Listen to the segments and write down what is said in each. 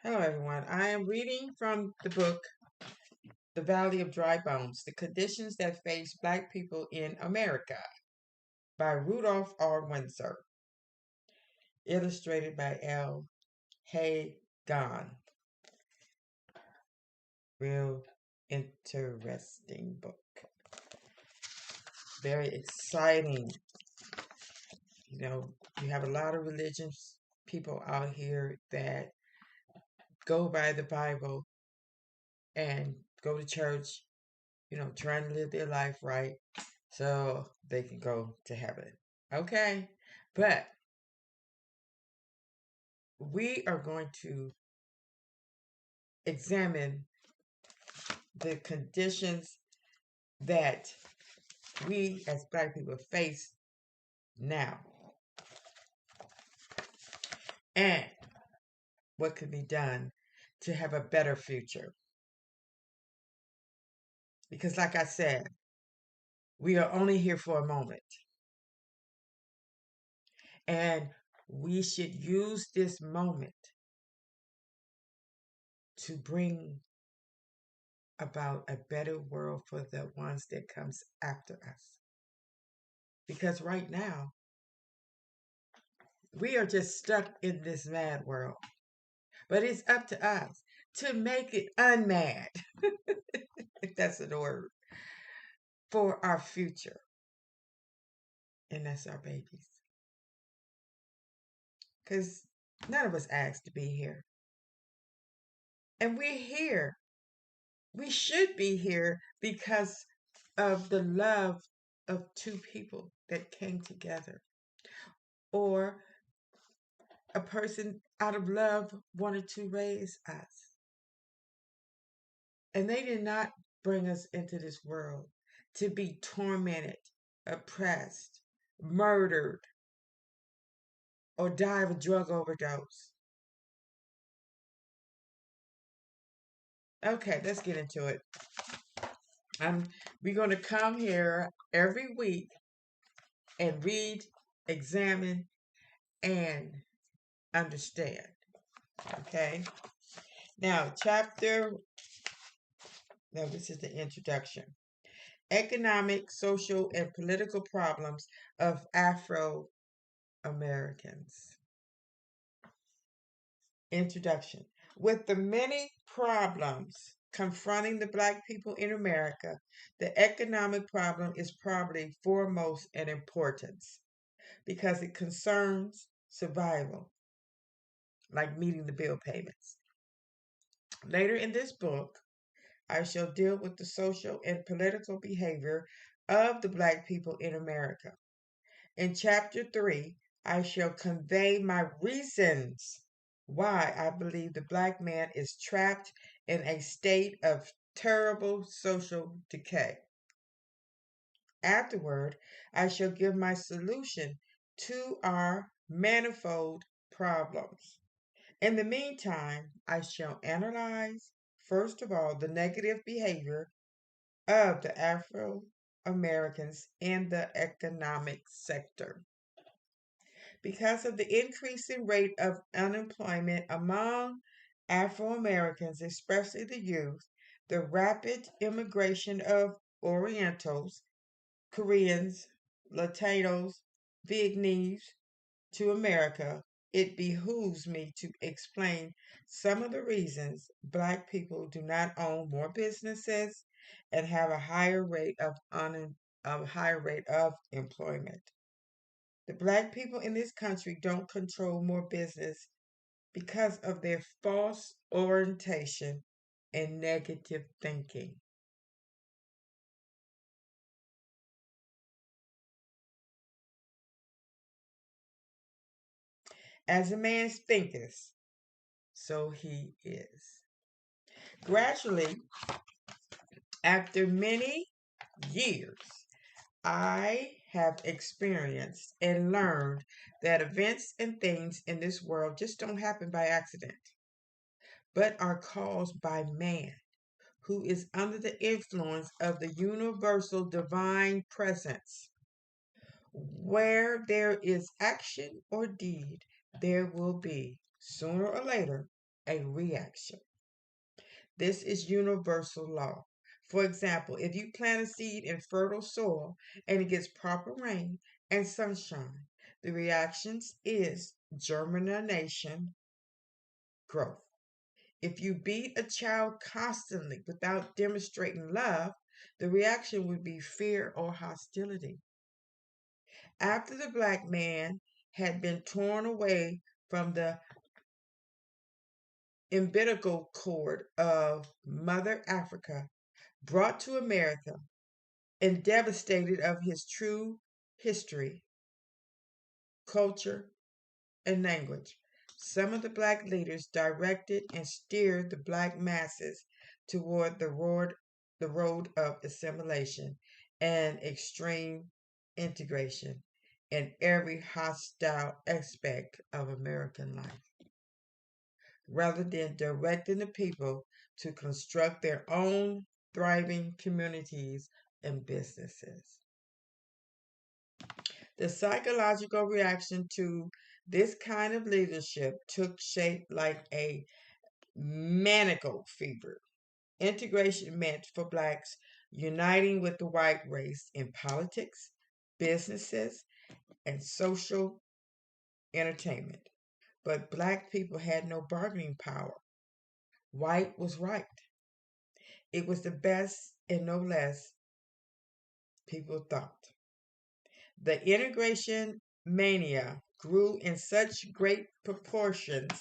Hello, everyone. I am reading from the book The Valley of Dry Bones: The Conditions That Face Black People in America by Rudolph R. Windsor, illustrated by L. Hagan. Real interesting book. Very exciting. You have a lot of religious people out here that go by the Bible and go to church, trying to live their life right so they can go to heaven. Okay? But we are going to examine the conditions that we as Black people face now and what could be done to have a better future. Because, like I said, we are only here for a moment. And we should use this moment to bring about a better world for the ones that comes after us. Because right now, we are just stuck in this mad world. But it's up to us to make it unmad, if that's the word, for our future. And that's our babies. Because none of us asked to be here. And we're here. We should be here because of the love of two people that came together. Or a person out of love wanted to raise us. And they did not bring us into this world to be tormented, oppressed, murdered, or die of a drug overdose. Okay, let's get into it. We're going to come here every week and read, examine, and understand. Okay? Now, this is the introduction. Economic, social, and political problems of Afro Americans. Introduction. With the many problems confronting the Black people in America, the economic problem is probably foremost in importance because it concerns survival, like meeting the bill payments. Later in this book, I shall deal with the social and political behavior of the Black people in America. In Chapter 3, I shall convey my reasons why I believe the Black man is trapped in a state of terrible social decay. Afterward, I shall give my solution to our manifold problems. In the meantime, I shall analyze, first of all, the negative behavior of the Afro Americans in the economic sector. Because of the increasing rate of unemployment among Afro Americans, especially the youth, the rapid immigration of Orientals, Koreans, Latinos, Vietnamese to America, it behooves me to explain some of the reasons Black people do not own more businesses and have a higher rate of employment. The Black people in this country don't control more business because of their false orientation and negative thinking. As a man thinketh, so he is. Gradually, after many years, I have experienced and learned that events and things in this world just don't happen by accident, but are caused by man, who is under the influence of the universal divine presence. Where there is action or deed, there will be, sooner or later, a reaction. This is universal law. For example, if you plant a seed in fertile soil and it gets proper rain and sunshine, the reactions is germination, growth. If you beat a child constantly without demonstrating love, the reaction would be fear or hostility. After the black man had been torn away from the umbilical cord of Mother Africa, brought to America, and devastated of his true history, culture, and language, some of the black leaders directed and steered the black masses toward the road of assimilation and extreme integration in every hostile aspect of American life, rather than directing the people to construct their own thriving communities and businesses. The psychological reaction to this kind of leadership took shape like a maniacal fever. Integration meant for blacks uniting with the white race in politics, businesses, and social entertainment. But black people had no bargaining power. White was right. It was the best and no less, people thought. The integration mania grew in such great proportions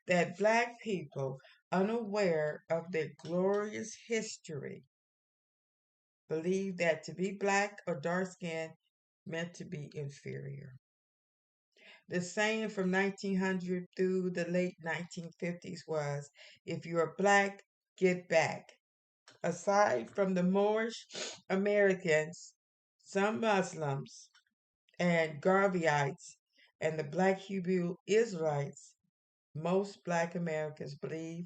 that black people, unaware of their glorious history, believed that to be black or dark skinned meant to be inferior. The saying from 1900 through the late 1950s was, if you're black, get back. Aside from the Moorish Americans, some Muslims, and Garveyites, and the black Hebrew Israelites, most black Americans believe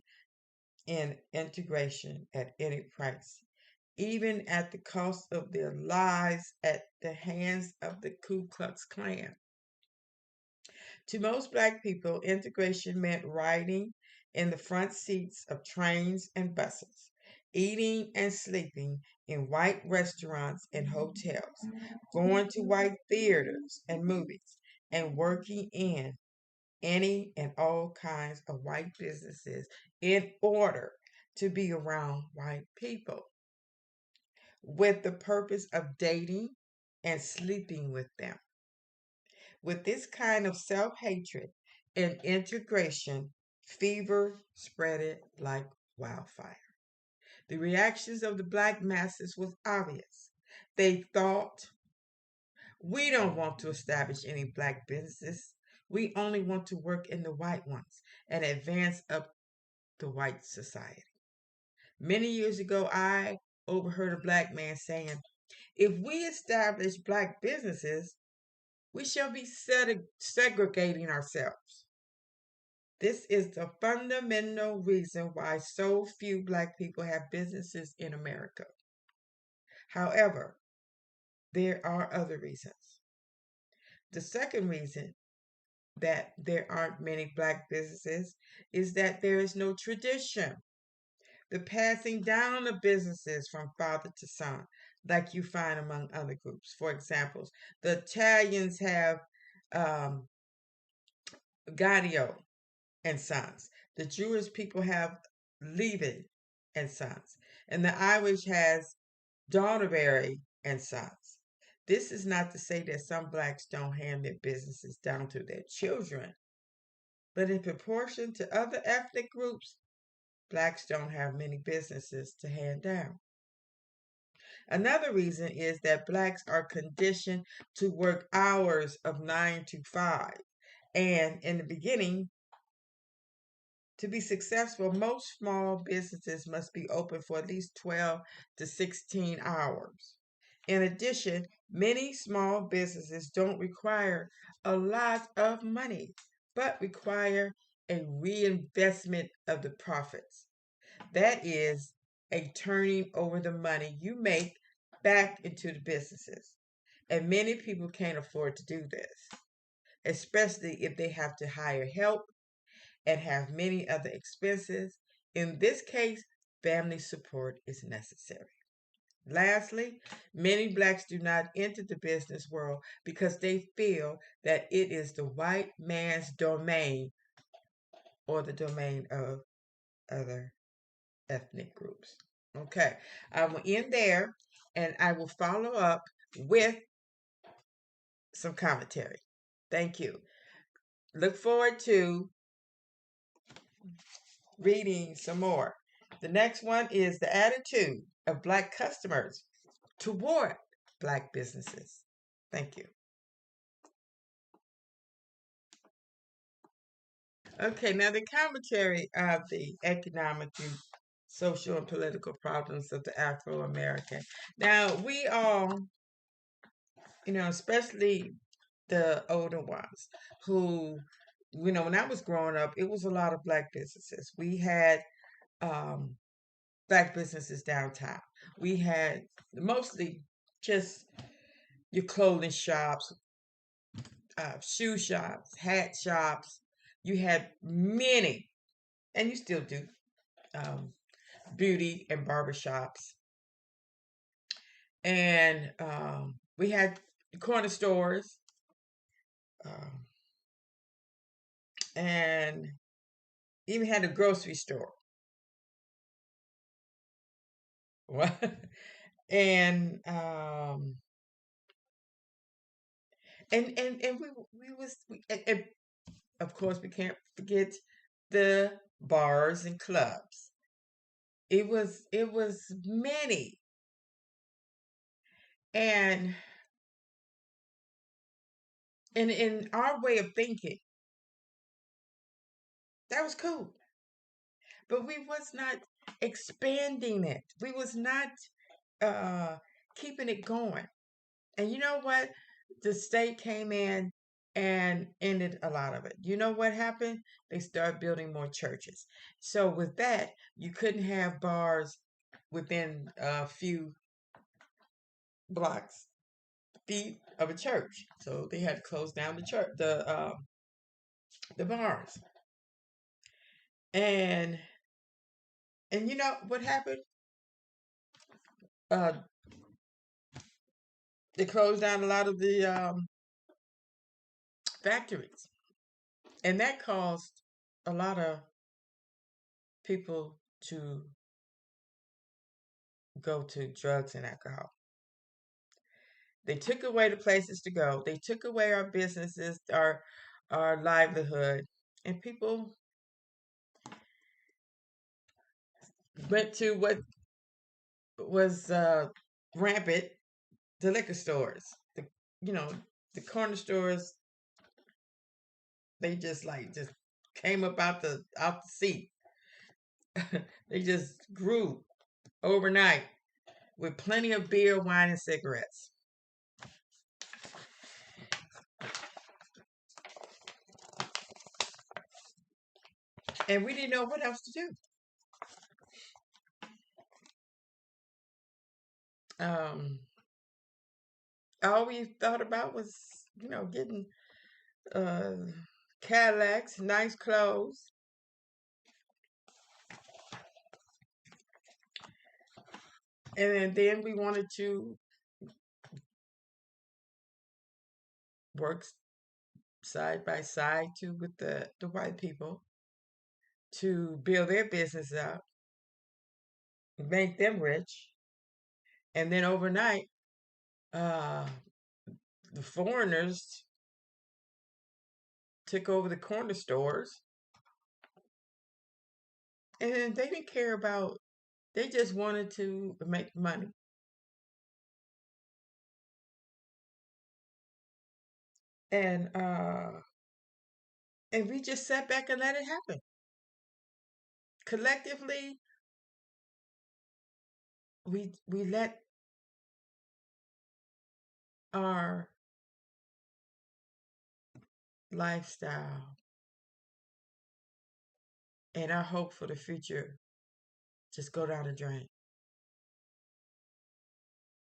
in integration at any price, even at the cost of their lives at the hands of the Ku Klux Klan. To most black people, integration meant riding in the front seats of trains and buses, eating and sleeping in white restaurants and hotels, going to white theaters and movies, and working in any and all kinds of white businesses in order to be around white people with the purpose of dating and sleeping with them. With this kind of self hatred and integration, fever spreaded like wildfire. The reactions of the black masses was obvious. They thought, we don't want to establish any black businesses. We only want to work in the white ones and advance up the white society. Many years ago, I overheard a black man saying, if we establish black businesses, we shall be segregating ourselves. This is the fundamental reason why so few black people have businesses in America. However, there are other reasons. The second reason that there aren't many black businesses is that there is no tradition. The passing down of businesses from father to son, like you find among other groups. For example, the Italians have um, Gadio and Sons. The Jewish people have Levin and Sons. And the Irish has Donaberry and Sons. This is not to say that some blacks don't hand their businesses down to their children, but in proportion to other ethnic groups, blacks don't have many businesses to hand down. Another reason is that blacks are conditioned to work hours of 9 to 5. And in the beginning, to be successful, most small businesses must be open for at least 12 to 16 hours. In addition, many small businesses don't require a lot of money, but require a reinvestment of the profits. That is, a turning over the money you make back into the businesses. And many people can't afford to do this, especially if they have to hire help and have many other expenses. In this case, family support is necessary. Lastly, many blacks do not enter the business world because they feel that it is the white man's domain or the domain of other ethnic groups. Okay, I will end there and I will follow up with some commentary. Thank you. Look forward to reading some more. The next one is the attitude of black customers toward black businesses. Thank you. Okay, now the commentary of the economic and social and political problems of the Afro American. Now, we all, especially the older ones who, when I was growing up, it was a lot of black businesses. We had um, black businesses downtown. We had mostly just your clothing shops, shoe shops, hat shops. You had many, and you still do, um, beauty and barber shops. And we had corner stores um, and even had a grocery store. and and of course we can't forget the bars and clubs. It was many, and in our way of thinking, that was cool, but we was not expanding it. We was not uh keeping it going. And you know what? The state came in and ended a lot of it. You know what happened? They started building more churches. So with that, you couldn't have bars within a few blocks feet of a church. So they had to close down the bars. And you know what happened? Uh, they closed down a lot of the factories, and that caused a lot of people to go to drugs and alcohol. They took away the places to go. They took away our businesses, our livelihood, and people went to what was rampant: the liquor stores, you know the corner stores. They just came up out the seat. They just grew overnight with plenty of beer, wine, and cigarettes. And we didn't know what else to do. Um, all we thought about was, getting uh, Cadillacs, nice clothes, and then we wanted to work side by side too with the white people to build their business up, make them rich, and then overnight, uh, the foreigners took over the corner stores, and they didn't care about. They just wanted to make money, and we just sat back and let it happen. Collectively, we let our lifestyle and our hope for the future just go down the drain.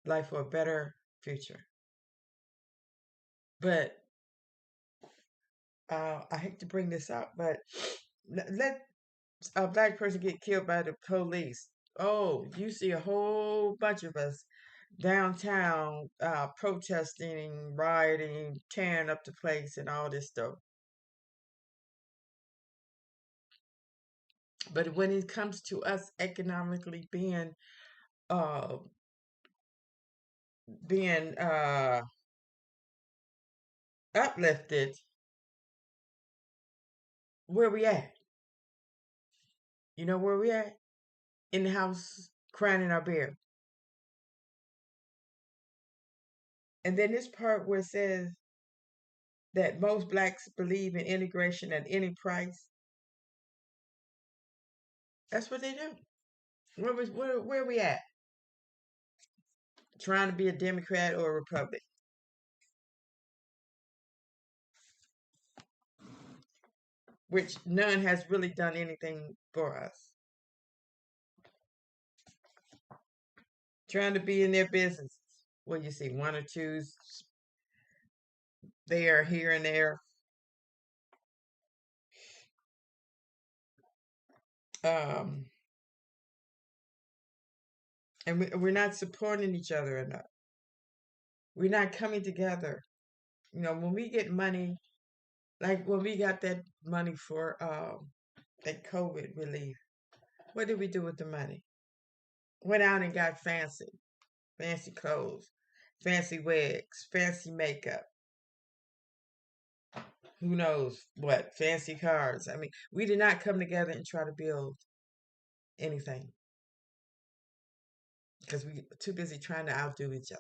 Life for a better future. But I hate to bring this up, but Let a black person get killed by the police. Oh, you see a whole bunch of us downtown protesting, rioting, tearing up the place, and all this stuff. But when it comes to us economically uh, being uplifted, where we at? You know where we at? In the house, crying in our beer. And then this part where it says that most blacks believe in integration at any price. That's what they do. Where we at? Trying to be a Democrat or a Republican, which none has really done anything for us. Trying to be in their business. Well, you see one or two there, here, and there. Um, and we're not supporting each other enough. We're not coming together. You know, when we get money, like when we got that money for that COVID relief, what did we do with the money? Went out and got fancy clothes, fancy wigs, fancy makeup. Who knows what? Fancy cars. I mean, we did not come together and try to build anything because we were too busy trying to outdo each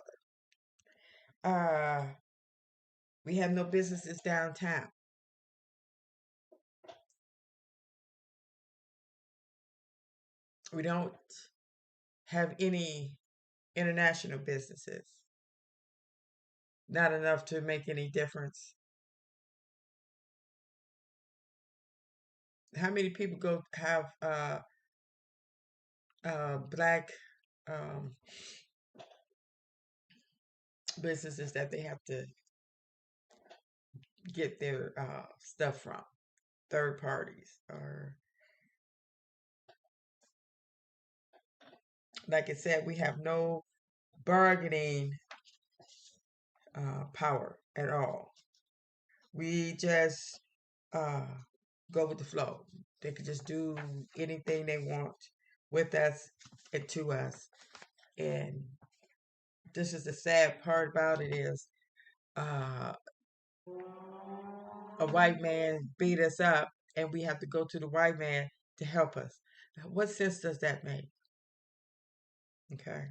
other. We have no businesses downtown. We don't have any international businesses. Not enough to make any difference. How many people go have black um, businesses that they have to get their stuff from? Third parties, or like I said, we have no bargaining power at all. We just uh, go with the flow. They could just do anything they want with us and to us. And this is the sad part about it is uh, a white man beat us up and we have to go to the white man to help us. What sense does that make? Okay.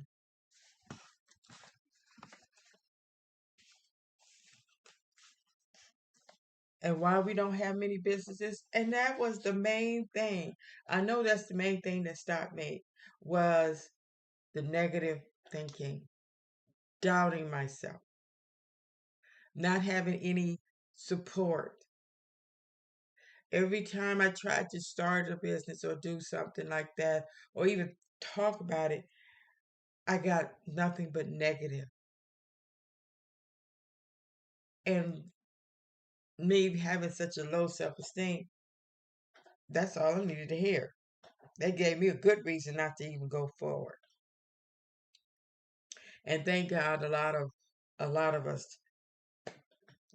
And why we don't have many businesses? And that was the main thing. I know that's the main thing that stopped me was the negative thinking, doubting myself, not having any support. Every time I tried to start a business or do something like that, or even talk about it, I got nothing but negative. And me having such a low self esteem, that's all I needed to hear. They gave me a good reason not to even go forward. And thank God a lot of us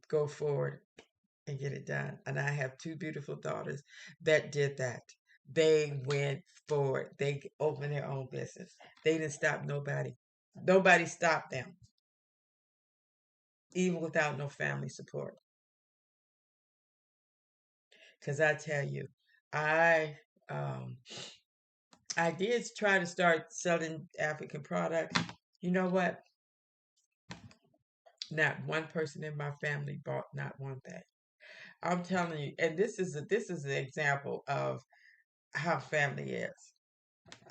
go forward and get it done. And I have two beautiful daughters that did that. They went forward. They opened their own business. They didn't stop nobody. Nobody stopped them, even without no family support. Because I tell you, I um, I did try to start selling African products. You know what? Not one person in my family bought not one thing. I'm telling you, and this is an example of how family is.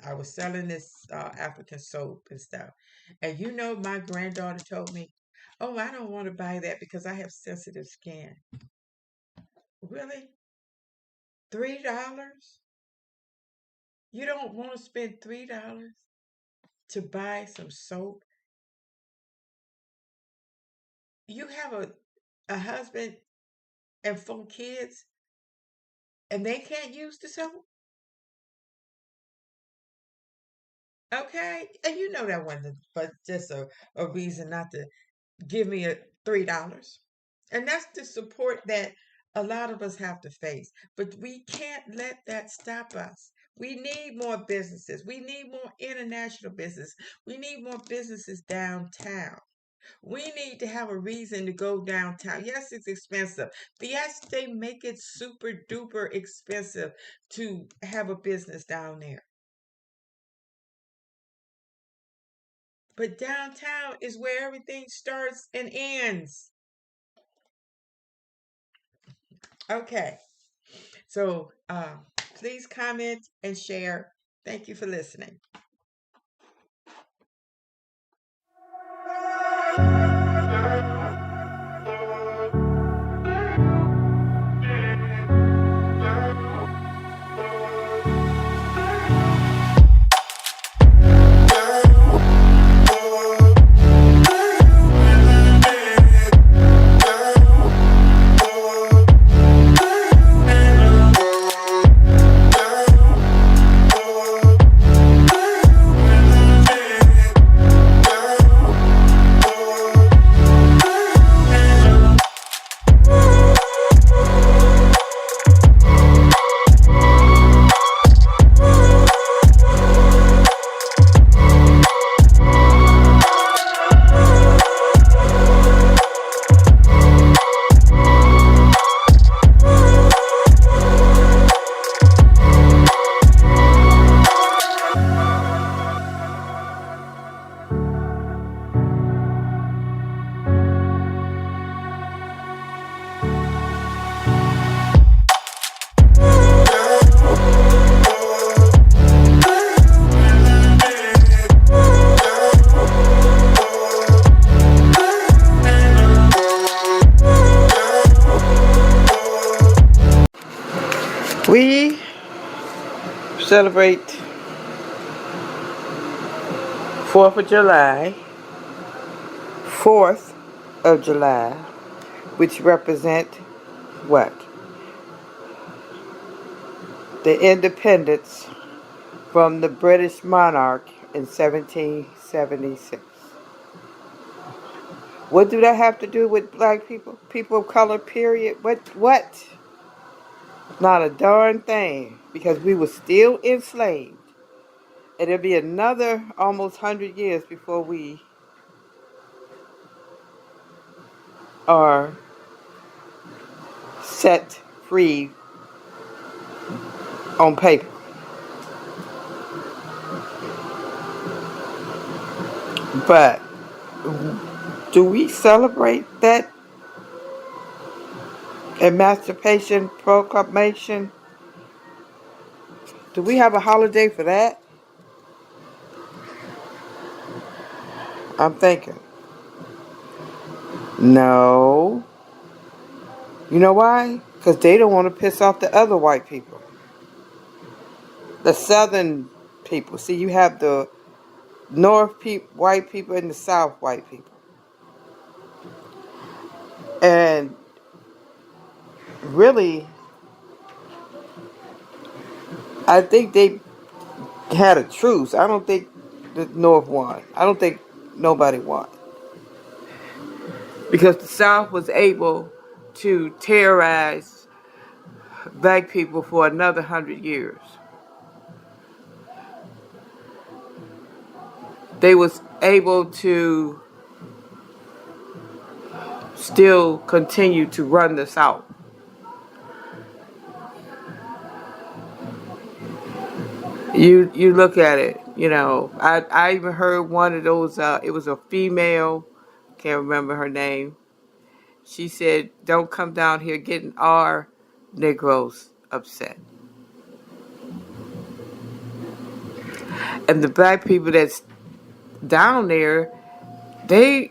I was selling this African soap and stuff, and my granddaughter told me, "Oh, I don't want to buy that because I have sensitive skin." Really? $3? You don't want to spend $3 to buy some soap? You have a husband and 4 kids, and they can't use the soap. Okay, and you know that wasn't but just a reason not to give me a $3. And that's the support that a lot of us have to face. But we can't let that stop us. We need more businesses. We need more international business. We need more businesses downtown. We need to have a reason to go downtown. Yes, it's expensive. But yes, they make it super duper expensive to have a business down there. But downtown is where everything starts and ends. Okay. So please comment and share. Thank you for listening. We celebrate 4th of July, 4th of July, which represent what? The independence from the British monarch in 1776. What do that have to do with black people? People of color, period? What? Not a darn thing, because we were still enslaved. And it'll be another almost 100 years before we are set free on paper. But do we celebrate that Emancipation Proclamation? Do we have a holiday for that? I'm thinking. No. You know why? Because they don't want to piss off the other white people. The southern people. See, you have the north white people and the south white people. And really, I think they had a truce. I don't think the north won. I don't think nobody won. Because the south was able to terrorize black people for another 100 years. They was able to still continue to run the South. You look at it, you know. I even heard one of those. It was a female, can't remember her name. She said, "Don't come down here getting our Negroes upset." And the black people that's down there, they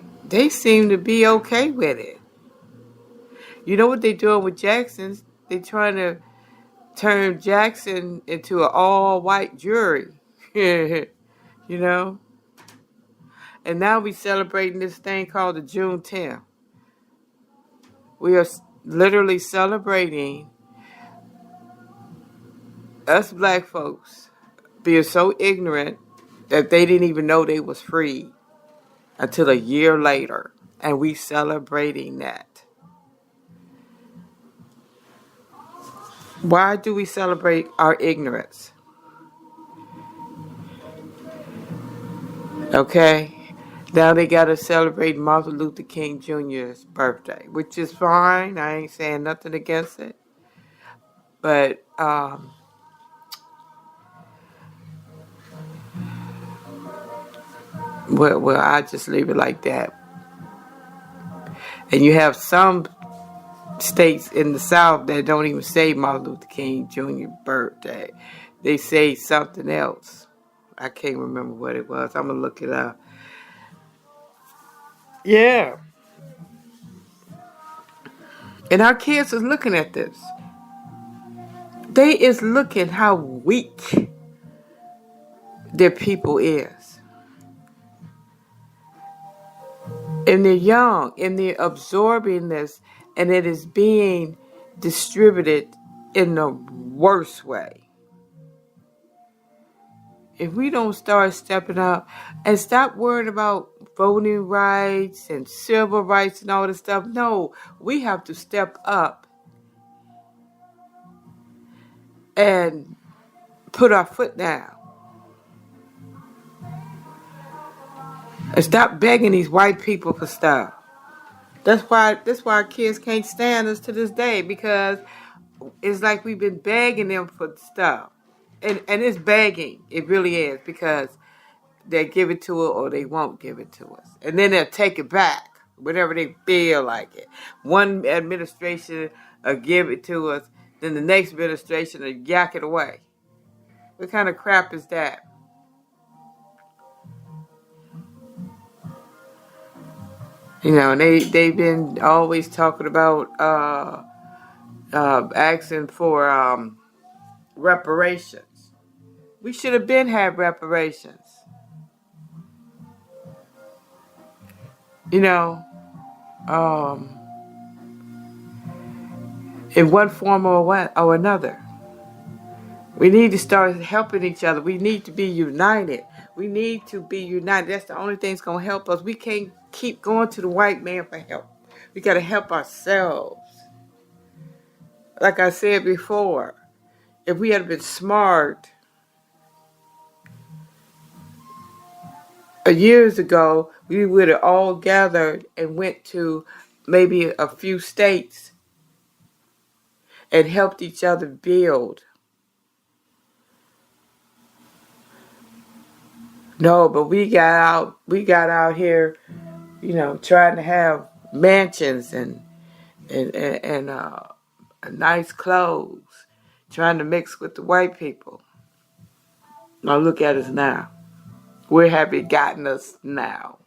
seem to be okay with it. You know what they're doing with Jackson's? They're trying to turn Jackson into an all-white jury. You know? And now we celebrating this thing called the Juneteenth. We are literally celebrating us black folks being so ignorant that they didn't even know they was free until a year later, and we celebrating that. Why do we celebrate our ignorance? Okay? Now they got to celebrate Martin Luther King Jr.'s birthday, which is fine. I ain't saying nothing against it. But, well, I just leave it like that. And you have some states in the South that don't even say Martin Luther King Jr. birthday. They say something else. I can't remember what it was. I'm going to look it up. Yeah. And our kids is looking at this. They is looking how weak their people is. And they're young and they're absorbing this, and it is being distributed in the worst way. If we don't start stepping up and stop worrying about voting rights and civil rights and all this stuff, no, we have to step up and put our foot down and stop begging these white people for stuff. That's why our kids can't stand us to this day, because it's like we've been begging them for stuff. And it's begging. It really is, because they give it to us or they won't give it to us. And then they'll take it back whenever they feel like it. One administration will give it to us, then the next administration will yak it away. What kind of crap is that? You know, and they've been always talking about asking for reparations. We should have been had reparations. You know, in one form or another. We need to start helping each other. We need to be united. We need to be united. That's the only thing that's going to help us. We can't keep going to the white man for help. We got to help ourselves. Like I said before, if we had been smart years ago, we would have all gathered and went to maybe a few states and helped each other build. No, but we got out here, you know, trying to have mansions and nice clothes, trying to mix with the white people. Now look at us now. Where have it gotten us now?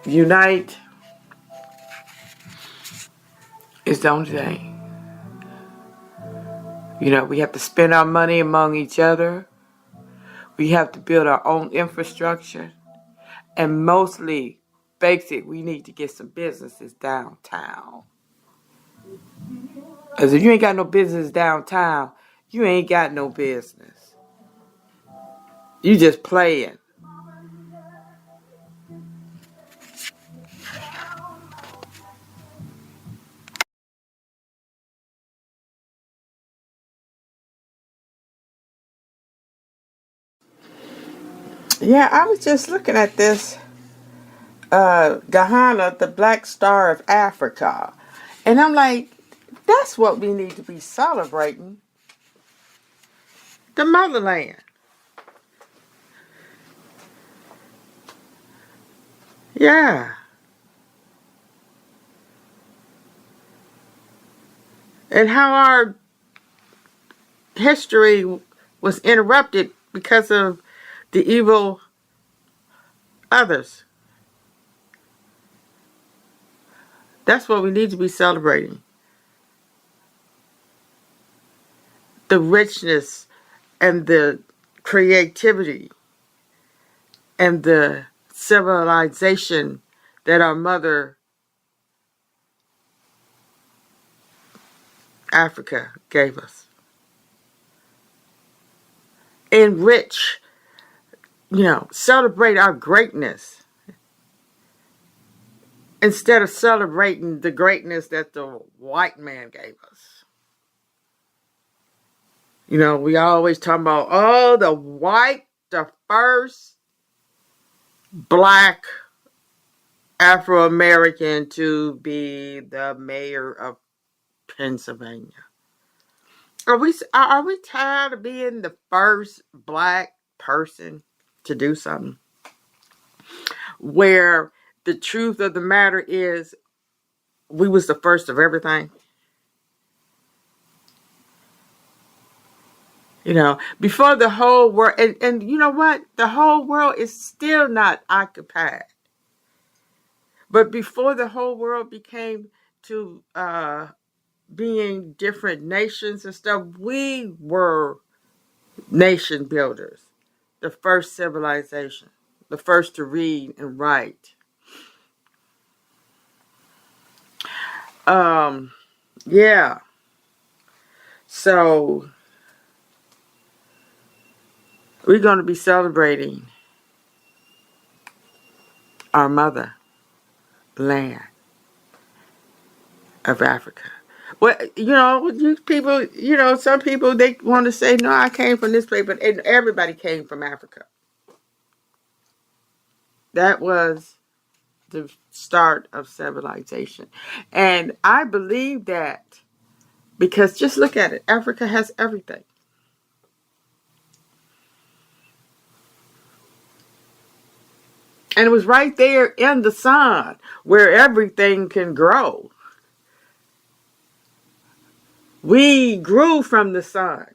Unite is the only thing. You know, we have to spend our money among each other. We have to build our own infrastructure. And mostly, basic, we need to get some businesses downtown. Because if you ain't got no business downtown, you ain't got no business. You just playing. Yeah, I was just looking at this. Ghana, the Black Star of Africa. And I'm like, that's what we need to be celebrating. The motherland. Yeah. And how our history was interrupted because of the evil others. That's what we need to be celebrating. The richness and the creativity and the civilization that our mother Africa gave us. Enrich, celebrate our greatness instead of celebrating the greatness that the white man gave us. We always talk about, oh, the first black Afro-American to be the mayor of Pennsylvania. Are we tired of being the first black person to do something? Where the truth of the matter is we was the first of everything. Before the whole world, and you know what? The whole world is still not occupied. But before the whole world became to being different nations and stuff, we were nation builders, the first civilization, the first to read and write. Yeah. So we're going to be celebrating our mother land of Africa. Well, you people, some people, they want to say, no, I came from this place, but everybody came from Africa. That was the start of civilization. And I believe that because just look at it, Africa has everything. And it was right there in the sun where everything can grow. We grew from the sun.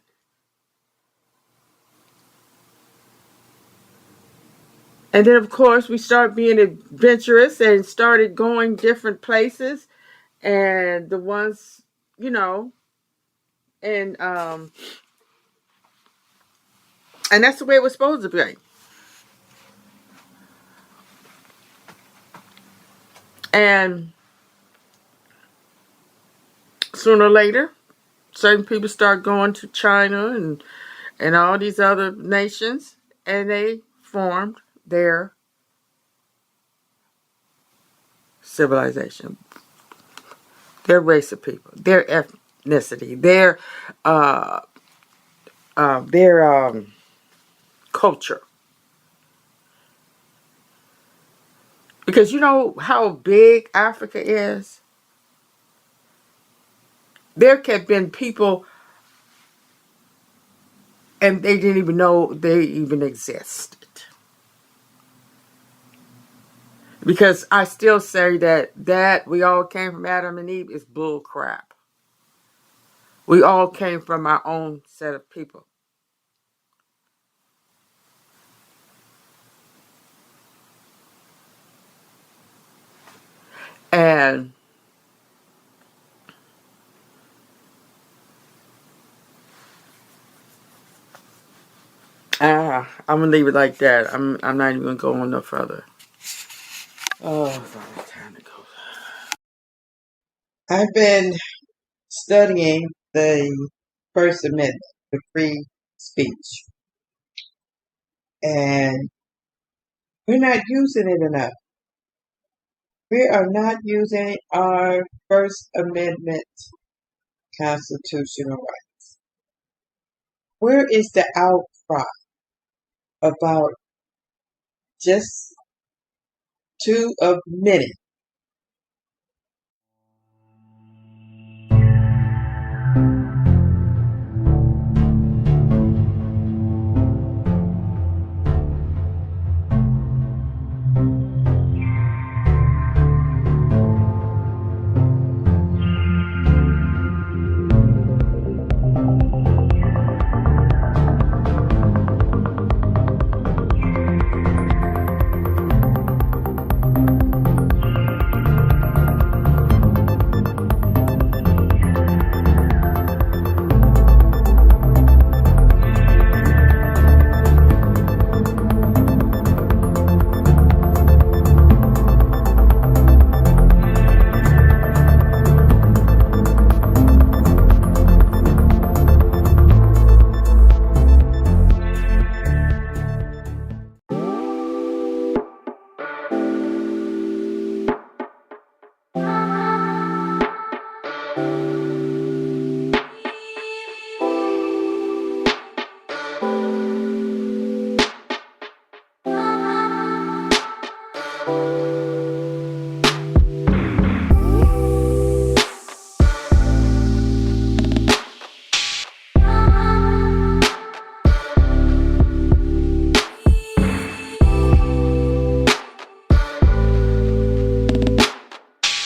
And then, of course, we started being adventurous and started going different places. And the ones, and that's the way it was supposed to be. And sooner or later, certain people start going to China and all these other nations, and they formed their civilization, their race of people, their ethnicity, their culture. Because you know how big Africa is? There have been people and they didn't even know they even existed. Because I still say that we all came from Adam and Eve is bull crap. We all came from our own set of people. And I'm gonna leave it like that. I'm not even gonna go on no further. Oh, it's almost time to go. I've been studying the First Amendment, the free speech, and we're not using it enough. We are not using our First Amendment constitutional rights. Where is the outcry about just two of many